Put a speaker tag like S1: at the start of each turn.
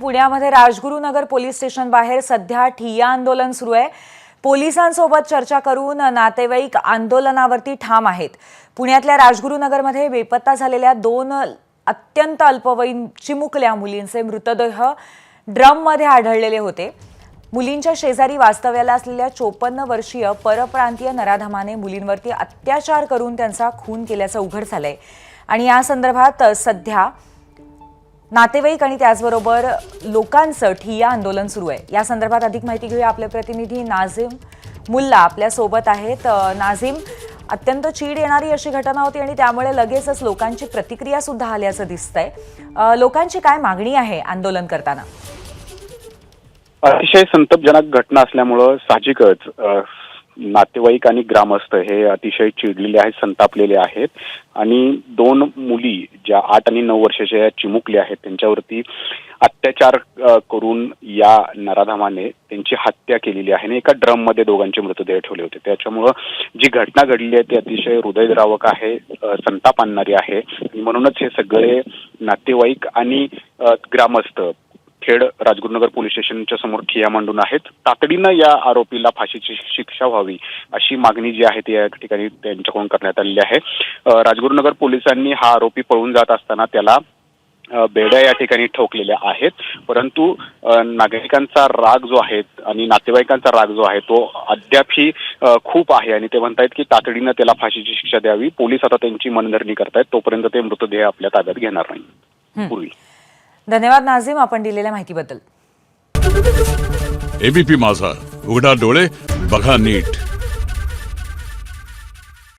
S1: पुण्यामध्ये Rajgurunagar police station बाहेर सध्या ठिय्या आंदोलन सुरू आहे। पोलिसांसोबत चर्चा करून नातेवाईक आंदोलनावरती ठाम आहेत। पुण्यातल्या राजगुरुनगरमध्ये बेपत्ता झालेल्या 2 अत्यंत अल्पवयीन चिमुकल्या मुलींचे मृतदेह ड्रममध्ये आढळलेले होते। मुलींच्या शेजारी वास्तव्याला असलेल्या 54 वर्षीय परप्रांतीय नराधमाने मुलींवरती अत्याचार करून त्यांचा खून केल्याचं उघड झालंय आणि या संदर्भात सध्या नातेवाईक आणि त्याचबरोबर लोकांचं ठिय्या आंदोलन सुरू आहे। या संदर्भात अधिक माहिती घेऊया, आपले प्रतिनिधी नाझिम मुल्ला आपल्या सोबत आहेत। नाझिम, अत्यंत चीड येणारी अशी घटना होती आणि त्यामुळे लगेचच लोकांची प्रतिक्रिया सुद्धा आल्याचं दिसतंय। लोकांची काय मागणी आहे आंदोलन करताना?
S2: अतिशय संतापजनक घटना असल्यामुळे साहजिकच नातेवाईक आणि ग्रामस्थ हे अतिशय चिडलेले आहेत, संतापलेले आहेत आणि 2 मुली ज्या 8 आणि 9 वर्षाच्या चिमुकल्या आहेत त्यांच्यावरती अत्याचार करून या नराधमाने त्यांची हत्या केलेली आहे आणि एका ड्रम मध्ये दोघांचे मृतदेह ठेवले होते। त्याच्यामुळे जी घटना घडली आहे ती अतिशय हृदयद्रावक आहे, संताप आणणारी आहे आणि म्हणूनच हे सगळे नातेवाईक आणि ग्रामस्थ खेड राजगुरुनगर पोलीस स्टेशनच्या समोर ठिय्या मांडून आहेत। तातडीनं या आरोपीला फाशीची शिक्षा व्हावी अशी मागणी जी आहे ती या ठिकाणी त्यांच्याकडून करण्यात आलेली आहे। राजगुरुनगर पोलिसांनी हा आरोपी पळून जात असताना त्याला बेड्या या ठिकाणी ठोकलेल्या आहेत, परंतु नागरिकांचा राग जो आहे आणि नातेवाईकांचा राग जो आहे तो अद्यापही खूप आहे आणि ते म्हणतायत की तातडीनं त्याला फाशीची शिक्षा द्यावी। पोलीस आता त्यांची मनधरणी करतायत, तोपर्यंत ते मृतदेह आपल्या ताब्यात घेणार नाही। पूर्वी
S1: धन्यवाद नाझिम, आपण दिलेल्या माहितीबद्दल।
S3: एबीपी माझा, उघडा डोळे बघा नीट।